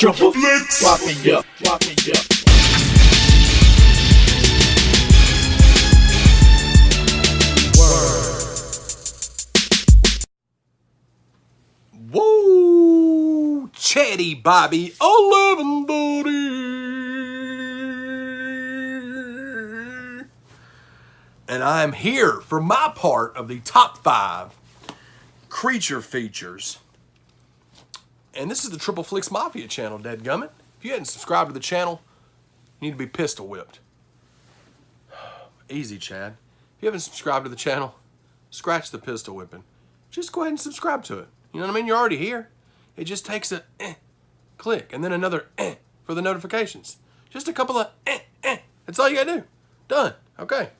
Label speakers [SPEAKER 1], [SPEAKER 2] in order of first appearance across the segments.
[SPEAKER 1] Triple Flix. Drop me up, drop me up.
[SPEAKER 2] Whoa, ChaddyBobby1130. And I'm here for my part of the top 5 creature features. And this is the Triple Flix Mafia channel, dadgummit. If you hadn't subscribed to the channel, you need to be pistol whipped. Easy, Chad. If you haven't subscribed to the channel, scratch the pistol whipping. Just go ahead and subscribe to it. You know what I mean? You're already here. It just takes a click and then another for the notifications. Just a couple of That's all you gotta do. Done. Okay.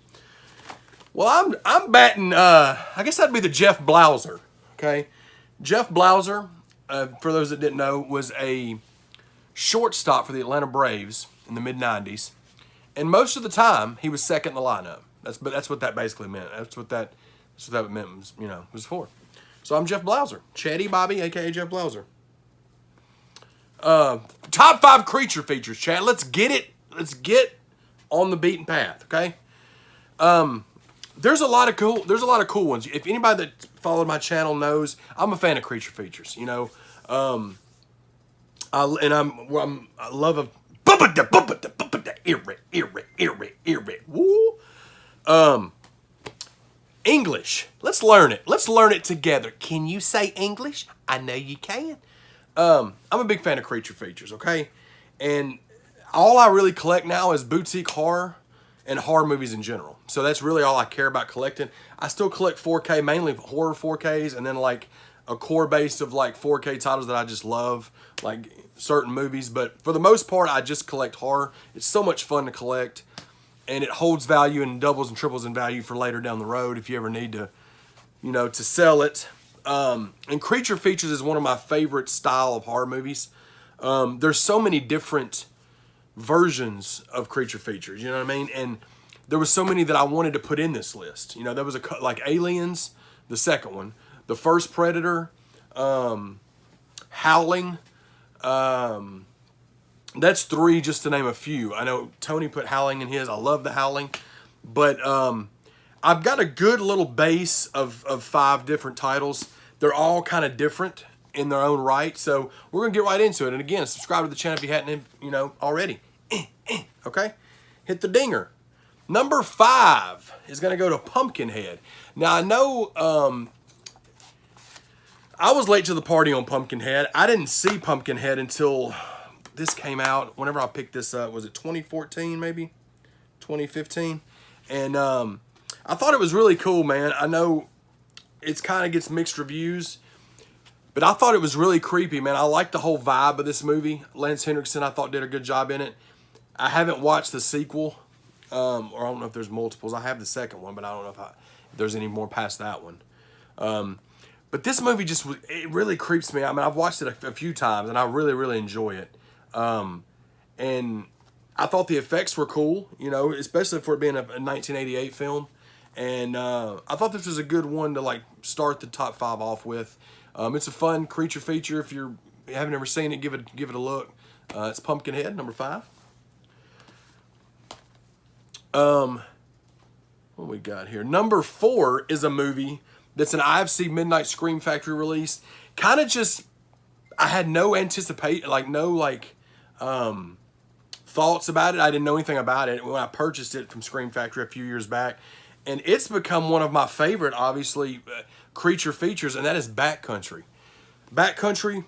[SPEAKER 2] Well, I'm batting. I guess that'd be the Jeff Blauser. Okay, Jeff Blauser, for those that didn't know, was a shortstop for the Atlanta Braves in the mid-90s, and most of the time he was second in the lineup. That's what that basically meant. That's what that meant. Was for. So I'm Jeff Blauser, ChaddyBobby, aka Jeff Blauser. Top 5 creature features, Chad. Let's get it. Let's get on the beaten path. Okay. There's a lot of cool ones. If anybody that followed my channel knows, I'm a fan of creature features. I love a woo. English. Let's learn it. Let's learn it together. Can you say English? I know you can. I'm a big fan of creature features. Okay, and all I really collect now is boutique horror and horror movies in general. So that's really all I care about collecting. I still collect 4K, mainly horror 4Ks, and then like a core base of like 4K titles that I just love, like certain movies. But for the most part, I just collect horror. It's so much fun to collect, and it holds value and doubles and triples in value for later down the road if you ever need to, to sell it. And creature features is one of my favorite style of horror movies. There's so many different versions of creature features, you know what I mean? And there was so many that I wanted to put in this list. There was like Aliens, the second one, the first Predator, Howling. That's 3 just to name a few. I know Tony put Howling in his. I love the Howling, but I've got a good little base of 5 different titles. They're all kind of different in their own right, so we're gonna get right into it. And again, subscribe to the channel if you hadn't, already. Okay, hit the dinger. Number 5 is gonna go to Pumpkinhead. Now I know I was late to the party on Pumpkinhead. I didn't see Pumpkinhead until this came out. Whenever I picked this up, was it 2014 maybe, 2015? And I thought it was really cool, man. I know it's kind of gets mixed reviews, but I thought it was really creepy, man. I like the whole vibe of this movie. Lance Henriksen, I thought, did a good job in it. I haven't watched the sequel, or I don't know if there's multiples. I have the second one, but I don't know if there's any more past that one. But this movie it really creeps me out. I mean, I've watched it a few times, and I really, really enjoy it. And I thought the effects were cool, especially for it being a 1988 film. And I thought this was a good one to like start the top 5 off with. It's a fun creature feature. If you haven't ever seen it, give it a look. It's Pumpkinhead, number 5. What we got here? Number 4 is a movie that's an IFC Midnight Scream Factory release. Kind of just, I had no thoughts about it. I didn't know anything about it when I purchased it from Scream Factory a few years back. And it's become one of my favorite, obviously, creature features, and that is Backcountry. Backcountry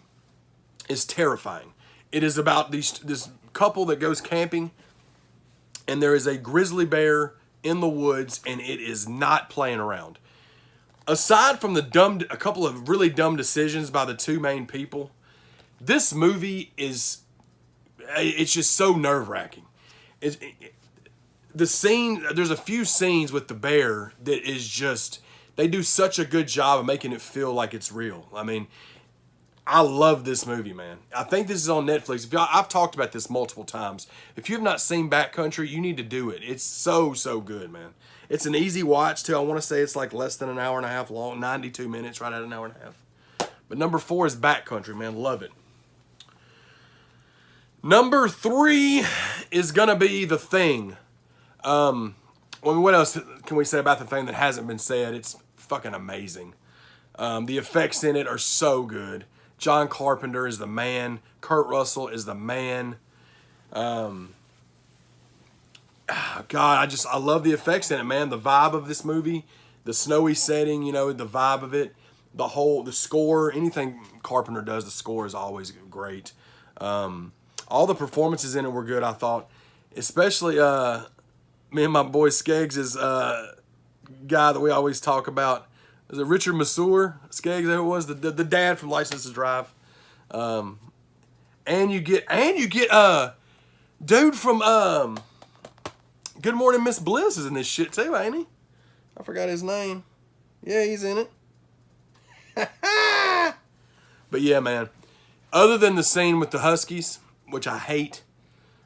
[SPEAKER 2] is terrifying. It is about this couple that goes camping, and there is a grizzly bear in the woods, and it is not playing around. Aside from a couple of really dumb decisions by the 2 main people, this movie it's just so nerve-wracking. There's a few scenes with the bear that is just, they do such a good job of making it feel like it's real. I mean, I love this movie, man. I think this is on Netflix. I've talked about this multiple times. If you have not seen Backcountry, you need to do it. It's so, so good, man. It's an easy watch, too. I want to say it's like less than an hour and a half long, 92 minutes, right at an hour and a half. But number 4 is Backcountry, man. Love it. Number 3 is gonna be The Thing. What else can we say about The Thing that hasn't been said? It's fucking amazing. The effects in it are so good. John Carpenter is the man. Kurt Russell is the man. God, I love the effects in it, man. The vibe of this movie, the snowy setting, you know, the vibe of it, the score, anything Carpenter does, the score is always great. All the performances in it were good, I thought. Especially me and my boy Skeggs' guy that we always talk about. Is it Richard Masur? Skeggs, that was the dad from License to Drive. And you get dude from Good Morning Miss Bliss is in this shit too, ain't he? I forgot his name. Yeah, he's in it. But yeah, man. Other than the scene with the Huskies, which I hate,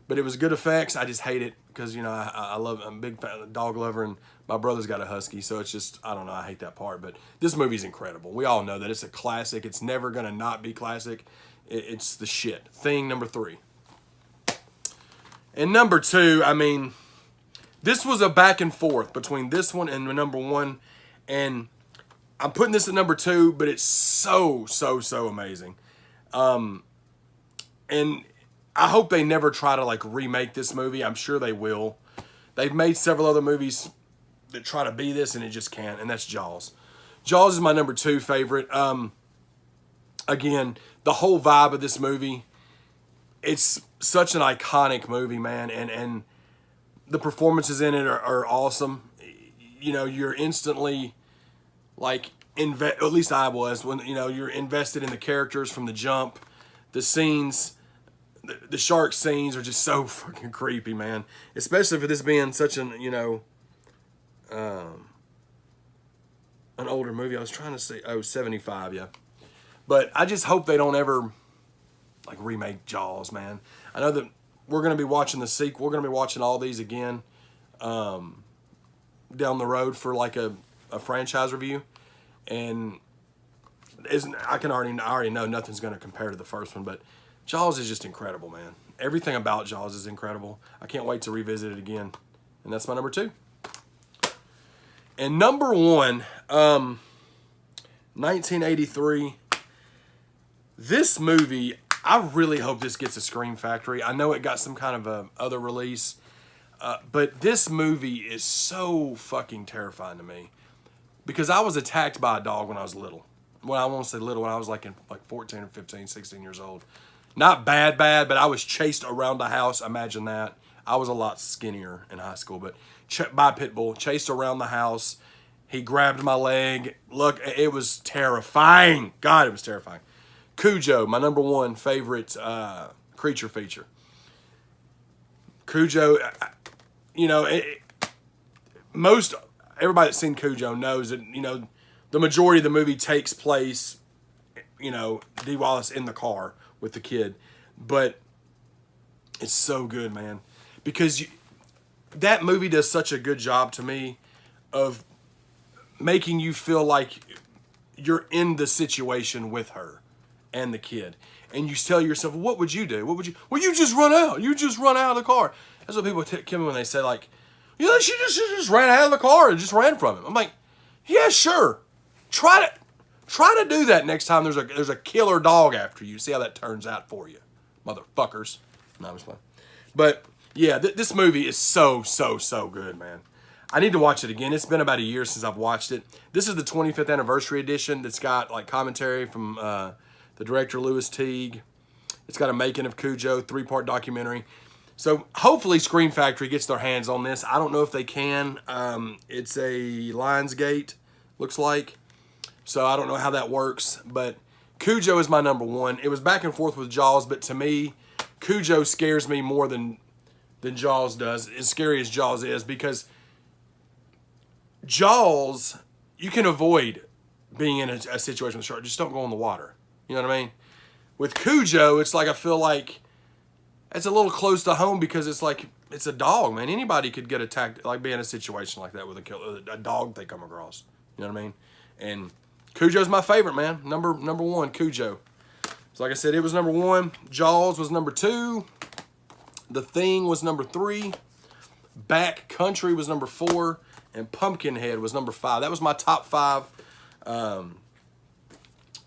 [SPEAKER 2] but it was good effects, I just hate it because, you know, I'm a big dog lover, and my brother's got a Husky, so it's just, I don't know, I hate that part. But this movie's incredible. We all know that. It's a classic. It's never going to not be classic. It's the shit. Thing, number 3. And number 2, I mean, this was a back and forth between this one and number 1, and I'm putting this at number 2, but it's so amazing. And I hope they never try to like remake this movie. I'm sure they will. They've made several other movies that try to be this, and it just can't. And that's Jaws. Jaws is my number 2 favorite. Again, the whole vibe of this movie, it's such an iconic movie, man. And the performances in it are awesome. You know, you're instantly like, at least I was, when, you know, you're invested in the characters from the jump. The scenes, the shark scenes are just so fucking creepy, man. Especially for this being such an, you know, an older movie. I was trying to say, 75, yeah. But I just hope they don't ever, like, remake Jaws, man. I know that we're going to be watching the sequel. We're going to be watching all these again down the road for, like, a franchise review. And I already know nothing's going to compare to the first one, but Jaws is just incredible, man. Everything about Jaws is incredible. I can't wait to revisit it again. And that's my number 2. And number 1, 1983. This movie, I really hope this gets a Scream Factory. I know it got some kind of other release, but this movie is so fucking terrifying to me. Because I was attacked by a dog when I was little. Well, I won't say little, when I was like 14 or 15, 16 years old. Not bad, but I was chased around the house. Imagine that. I was a lot skinnier in high school, but by a pit bull, chased around the house. He grabbed my leg. Look, it was terrifying. God, it was terrifying. Cujo, my number 1 favorite creature feature. Cujo, you know, everybody that's seen Cujo knows that, you know, the majority of the movie takes place, you know, Dee Wallace in the car with the kid. But it's so good, man. Because that movie does such a good job to me of making you feel like you're in the situation with her and the kid. And you tell yourself, well, what would you do? Well, you just run out. You just run out of the car. That's what people tell me when they say, like, you know, she just ran out of the car and just ran from him. I'm like, yeah, sure. Try to do that next time there's a killer dog after you. See how that turns out for you, motherfuckers. No, I'm just playing. But yeah, this movie is so good, man. I need to watch it again. It's been about a year since I've watched it. This is the 25th anniversary edition that's got like commentary from the director Louis Teague. It's got a making of Cujo, 3-part documentary. So hopefully Scream Factory gets their hands on this. I don't know if they can. It's a Lionsgate, looks like. So I don't know how that works. But Cujo is my number 1. It was back and forth with Jaws, but to me, Cujo scares me more than Jaws does, as scary as Jaws is, because Jaws, you can avoid being in a situation with a shark. Just don't go in the water. You know what I mean? With Cujo, it's like I feel like it's a little close to home because it's like, it's a dog, man. Anybody could get attacked, like be in a situation like that with a dog they come across. You know what I mean? And Cujo's my favorite, man. Number 1, Cujo. So like I said, it was number 1. Jaws was number 2. The Thing was number 3. Back Country was number 4. And Pumpkinhead was number 5. That was my top 5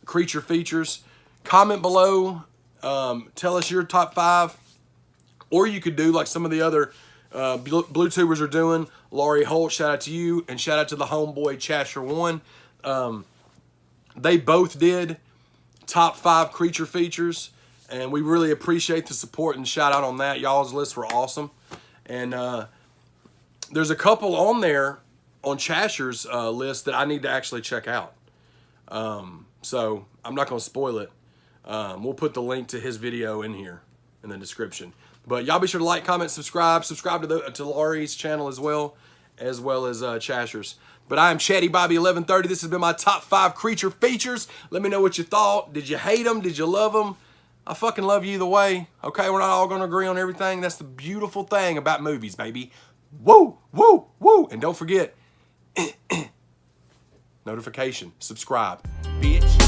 [SPEAKER 2] Creature features. Comment below. Tell us your top 5. Or you could do like some of the other Blue Tubers are doing. Lauri Holt, shout out to you. And shout out to the homeboy Chasher1. They both did top 5 Creature features. And we really appreciate the support and shout out on that. Y'all's lists were awesome. And there's a couple on there on Chasher's list that I need to actually check out. So I'm not going to spoil it. We'll put the link to his video in here in the description. But y'all be sure to like, comment, subscribe. Subscribe to Lauri's channel as well as Chasher's. But I am ChaddyBobby1130. This has been my top 5 Creature features. Let me know what you thought. Did you hate them? Did you love them? I fucking love you either way. Okay, we're not all going to agree on everything. That's the beautiful thing about movies, baby. Woo, woo, woo. And don't forget, notification, subscribe, bitch.